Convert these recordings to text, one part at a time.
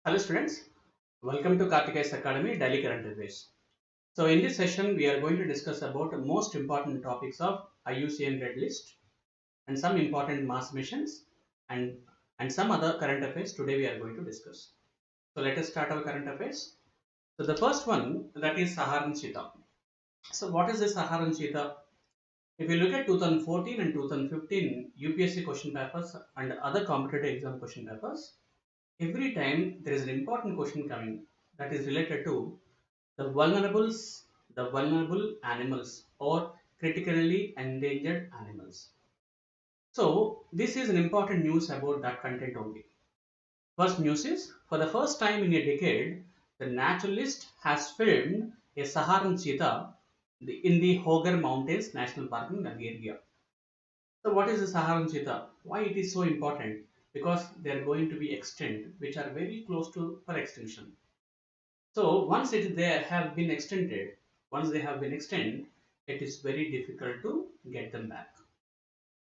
Hello students, welcome to Kartikeya's Academy Daily Current Affairs. So in this session we are going to discuss about the most important topics of IUCN Red List and some important Mars missions and some other current affairs today we are going to discuss. So let us start our current affairs. So the first one, that is Saharan cheetah. So what is the Saharan cheetah? If you look at 2014 and 2015 UPSC question papers and other competitive exam question papers, every time there is an important question coming that is related to the vulnerable animals or critically endangered animals. So this is an important news about that content only. First news is, for the first time in a decade, the naturalist has filmed a Saharan cheetah in the Hogar Mountains National Park in Nigeria. So what is the Saharan cheetah? Why it is so important? Because they are going to be extinct, which are very close to for extinction. So they have been extended, once they have been extended, it is very difficult to get them back.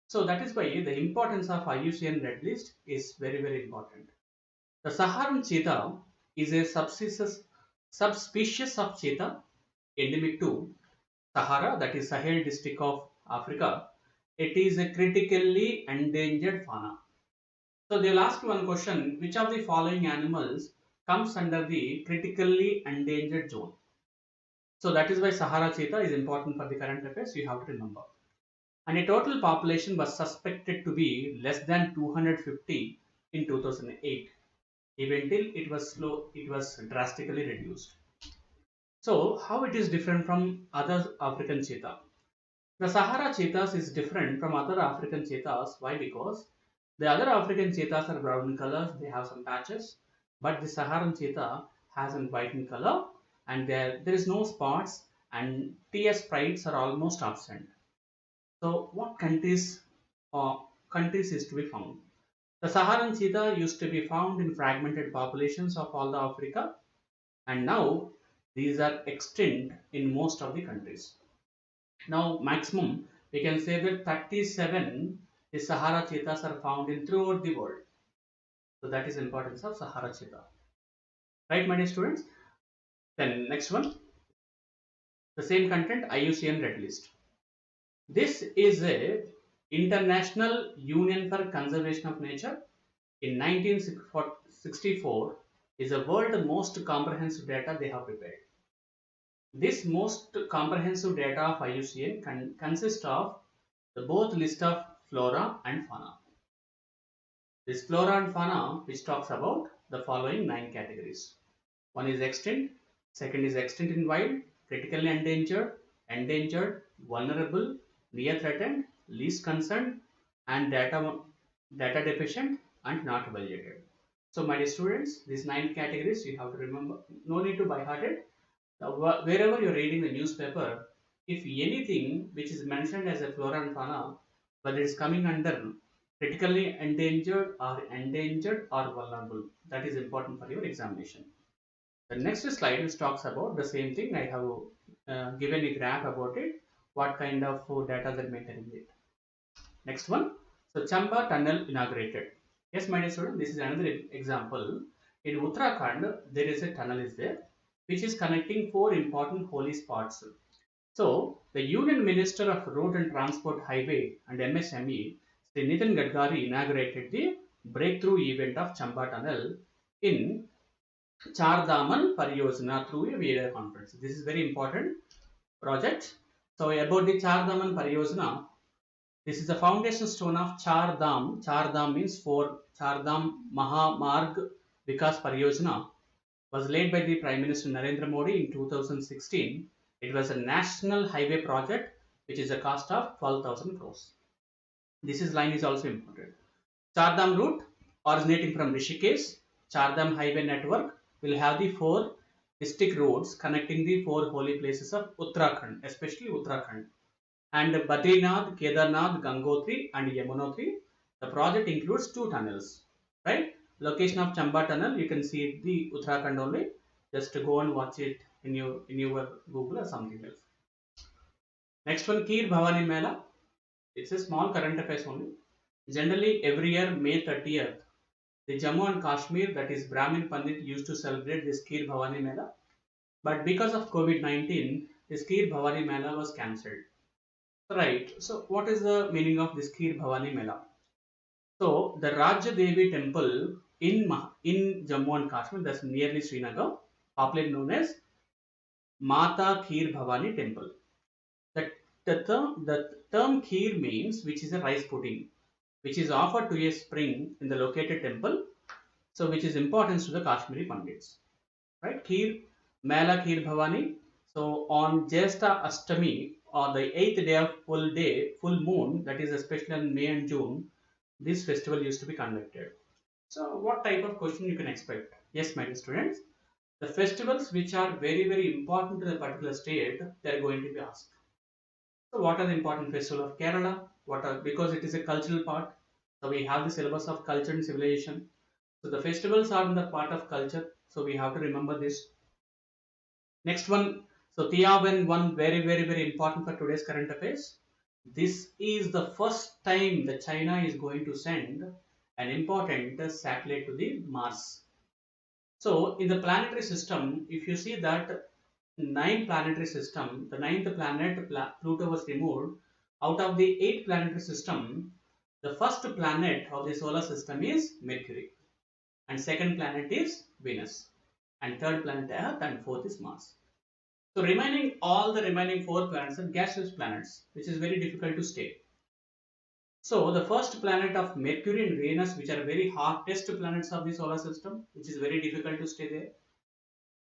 So that is why the importance of IUCN Red List is very important. The Saharan cheetah is a subspecies of cheetah endemic to Sahara, that is Sahel district of Africa. It is a critically endangered fauna. So they'll ask you one question: which of the following animals comes under the critically endangered zone? So that is why Sahara cheetah is important for the current affairs. You have to remember. And a total population was suspected to be less than 250 in 2008. Even till it was drastically reduced. So how it is different from other African cheetah? The Sahara cheetahs is different from other African cheetahs. Why? Because the other African cheetahs are brown in color, they have some patches, but the Saharan cheetah has a white in color and there is no spots and TS sprites are almost absent. So what countries is to be found? The Saharan cheetah used to be found in fragmented populations of all the Africa, and now these are extinct in most of the countries. Now, maximum, we can say that 37 the Sahara cheetahs are found in throughout the world. So that is importance of Sahara cheetah. Right, my dear students? Then next one, the same content IUCN Red List. This is a International Union for Conservation of Nature in 1964 is the world most comprehensive data they have prepared. This most comprehensive data of IUCN consists of the both list of flora and fauna. This flora and fauna which talks about the following 9 categories. One is extinct, second is extinct in wild, critically endangered, vulnerable, near threatened, least concerned, and data deficient and not evaluated. So my dear students, these 9 categories you have to remember. No need to by heart it. Wherever you're reading the newspaper, if anything which is mentioned as a flora and fauna, whether it's coming under critically endangered or vulnerable, that is important for your examination. The next slide is talks about the same thing. I have given a graph about it, what kind of data they're maintaining it. Next one. So Chamba tunnel inaugurated. Yes, my dear student, this is another example. In Uttarakhand, there is a tunnel is there, which is connecting four important holy spots. So the Union Minister of Road and Transport Highway and MSME, Sri Nitin Gadkari, inaugurated the breakthrough event of Chamba tunnel in Char Daman Pariyojana through a video conference. This is very important project. So about the Char Daman Pariyojana, this is the foundation stone of Char Dham. Char Dham means four. Char Dham Mahamarg Vikas Pariyojana was laid by the Prime Minister Narendra Modi in 2016. It was a national highway project which is a cost of 12,000 crores. This is line is also important. Chardham route originating from Rishikesh, Chardham highway network will have the four district roads connecting the four holy places of Uttarakhand, especially Uttarakhand. And Badrinath, Kedarnath, Gangotri, and Yamunotri. The project includes two tunnels. Right? Location of Chamba tunnel, you can see the Uttarakhand only. Just go and watch it in your Google or something else. Next one, Kheer Bhavani Mela. It's a small current affairs only. Generally, every year, May 30th, The Jammu and Kashmir, that is Brahmin Pandit, used to celebrate this Kheer Bhavani Mela. But because of COVID-19, this Kheer Bhavani Mela was cancelled. Right. So, what is the meaning of this Kheer Bhavani Mela? So, the Rajya Devi temple in Jammu and Kashmir, that's nearly Srinagar, popularly known as Mata Kheer Bhavani Temple. The, the term Kheer means which is a rice pudding, which is offered to a spring in the located temple, so which is important to the Kashmiri Pandits. Right? Kheer, Mela Kheer Bhavani. So on Jesta Ashtami, or the eighth day, full moon, that is especially in May and June, this festival used to be conducted. So what type of question you can expect? Yes, my dear students, the festivals which are very very important to the particular state, they are going to be asked. So what are the important festivals of Kerala? What are, because it is a cultural part, so we have the syllabus of culture and civilization. So the festivals are in the part of culture, so we have to remember this. Next one, so Tiawan, one very very very important for today's current affairs. This is the first time that China is going to send an important satellite to the Mars. So in the planetary system, if you see that nine planetary system, the ninth planet Pluto was removed. Out of the eight planetary system, the first planet of the solar system is Mercury, and second planet is Venus, and third planet Earth, and fourth is Mars. So remaining all the remaining four planets are gaseous planets, which is very difficult to stay. So the first planet of Mercury and Venus, which are very hottest planets of the solar system, which is very difficult to stay there,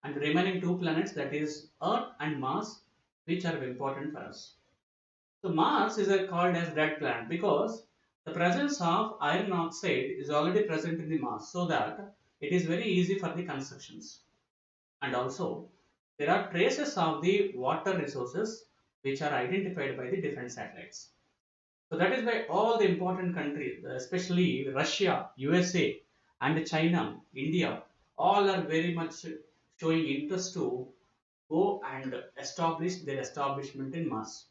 and the remaining two planets, that is Earth and Mars, which are important for us. So Mars is called as red planet because the presence of iron oxide is already present in the Mars, so that it is very easy for the constructions. And also there are traces of the water resources which are identified by the different satellites. So that is why all the important countries, especially Russia, USA, and China, India, all are very much showing interest to go and establish their establishment in Mars.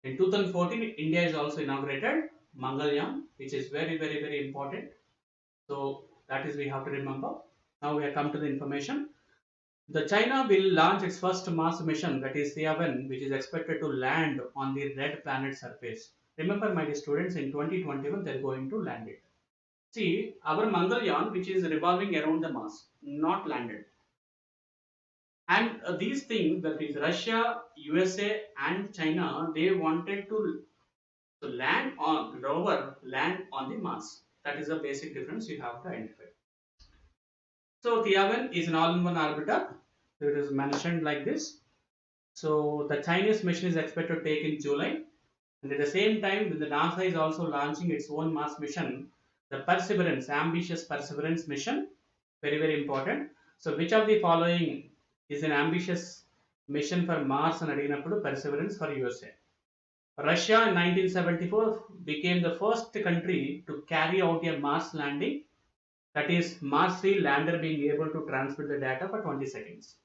In 2014, India is also inaugurated Mangalyaan, which is very, very, very important. So that is we have to remember. Now we have come to the information. The China will launch its first Mars mission, that is Tiawan, which is expected to land on the red planet surface. Remember, my dear students, in 2021 they are going to land it. See, our Mangalyaan, which is revolving around the Mars, not landed. And these things, that is Russia, USA, and China, they wanted to land on rover, land on the Mars. That is the basic difference you have to identify. So Tiawan is an all-in-one orbiter. So it is mentioned like this. So the Chinese mission is expected to take in July, and at the same time, the NASA is also launching its own Mars mission, the Perseverance, ambitious Perseverance mission, very very important. So which of the following is an ambitious mission for Mars and Adinapudu Perseverance for USA? Russia in 1974 became the first country to carry out a Mars landing, that is Mars 3 lander being able to transmit the data for 20 seconds.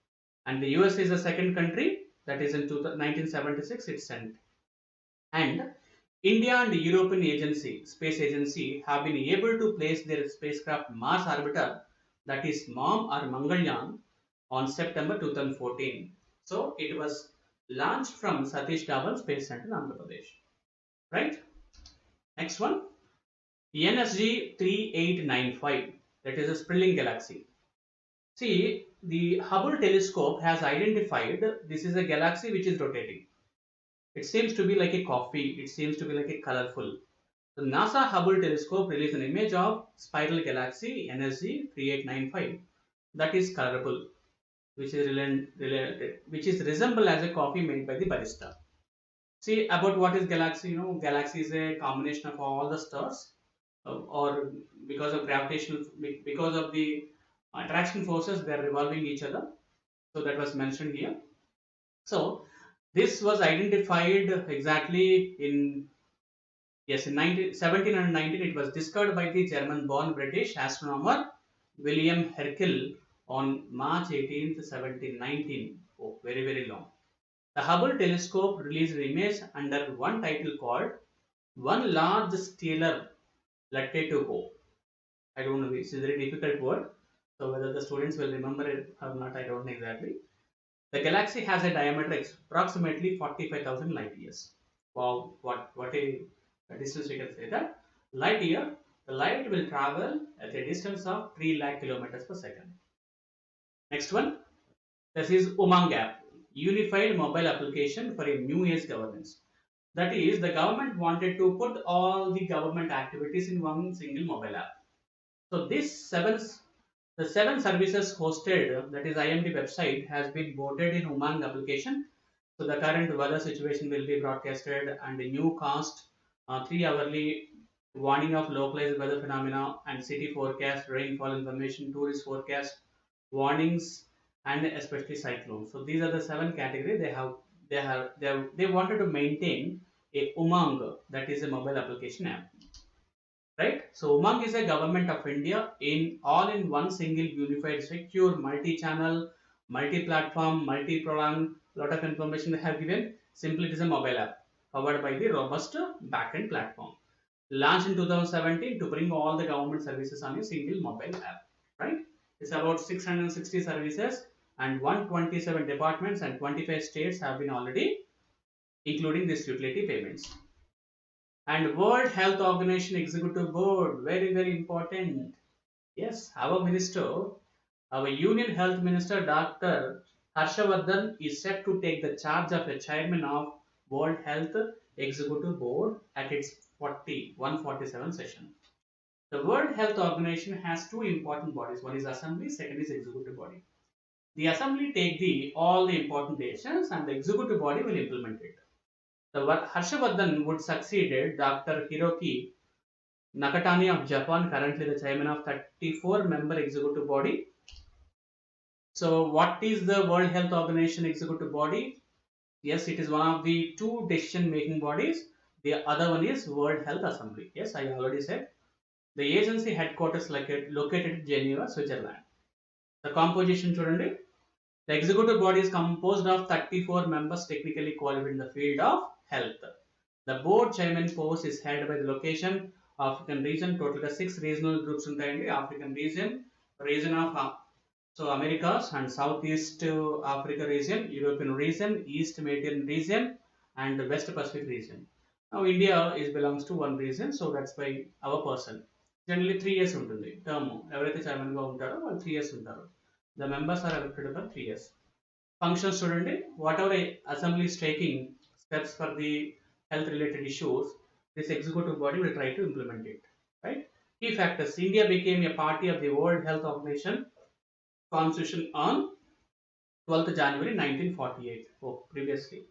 And the US is the second country, that is in 1976 it sent. And India and the European Space Agency have been able to place their spacecraft Mars orbiter, that is MOM or Mangalyaan, on September 2014. So it was launched from Satish Dhawan Space Center in Andhra Pradesh. Right? Next one, NSG 3895, that is a Sprilling galaxy. See, the Hubble telescope has identified this is a galaxy which is rotating. It seems to be like a coffee, it seems to be like a colorful. The NASA Hubble telescope released an image of spiral galaxy NSG 3895 that is colorable, which is related, which is resemble as a coffee made by the barista. See about what is galaxy? You know, galaxy is a combination of all the stars, or because of gravitational, because of the attraction forces, they are revolving each other. So that was mentioned here. So this was identified exactly in, yes, in 17 and 19. It was discovered by the German-born British astronomer William Herschel on March 18th, 1719. Oh, very very long. The Hubble telescope released an image under one title called "One Large Stellar Latte to Go." I don't know. It's a very difficult word. So whether the students will remember it or not, I don't know exactly. The galaxy has a diameter approximately 45,000 light years. Wow, a distance we can say that. Light year, the light will travel at a distance of 3 lakh kilometers per second. Next one, this is Umang app, unified mobile application for a new age governance. That is, the government wanted to put all the government activities in one single mobile app. So the seven services hosted, that is IMD website, has been boarded in Umang application. So the current weather situation will be broadcasted and a new cast, 3 hourly warning of localized weather phenomena and city forecast, rainfall information, tourist forecast, warnings, and especially cyclones. So these are the seven categories they wanted to maintain a Umang, that is a mobile application app, right? So Umang is a government of India in all in one single unified, secure, multi-channel, multi-platform, multi-pronged, lot of information they have given. Simply it is a mobile app powered by the robust backend platform. Launched in 2017 to bring all the government services on a single mobile app, right? It's about 660 services and 127 departments and 25 states have been already including this utility payments. And World Health Organization Executive Board, very, very important. Yes, our minister, our Union Health Minister, Dr. Harshavardhan, is set to take the charge of the chairman of World Health Executive Board at its 147 session. The World Health Organization has two important bodies. One is assembly, second is executive body. The assembly take the all the important decisions and the executive body will implement it. The Harshavardhan would succeed Dr. Hiroki Nakatani of Japan, currently the chairman of 34-member executive body. So, what is the World Health Organization executive body? Yes, it is one of the two decision-making bodies. The other one is World Health Assembly. Yes, I already said. The agency headquarters located in Geneva, Switzerland. The composition చూడండి. The executive body is composed of 34 members technically qualified in the field of health. The board chairman post is held by the location African region. Total 6 regional groups ఉంటాయండి. African region of so Americas and Southeast Africa region, European region, East Mediterranean region, and West Pacific region. Now India is belongs to one region, so that's by our person. Generally 3 years ఉంటుంది term ఎవరైతే chairman గా ఉంటారో వాళ్ళు 3 years ఉంటారు. The members are elected for 3 years. Functions చూడండి, whatever assembly is taking steps for the health related issues, this executive body will try to implement it, right? Key factors: India became a party of the World Health Organization Constitution on 12th January 1948. Oh, previously.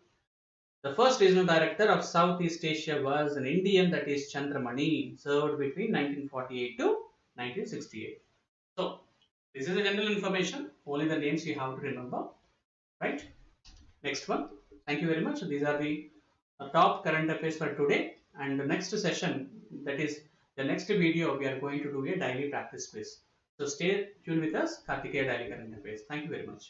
The first regional director of Southeast Asia was an Indian, that is Chandramani, served between 1948 to 1968. So, this is the general information, only the names you have to remember, right? Next one. Thank you very much. These are the top current affairs for today. And the next session, that is the next video, we are going to do a daily practice quiz. So stay tuned with us, Kartikeya Daily Current Affairs. Thank you very much.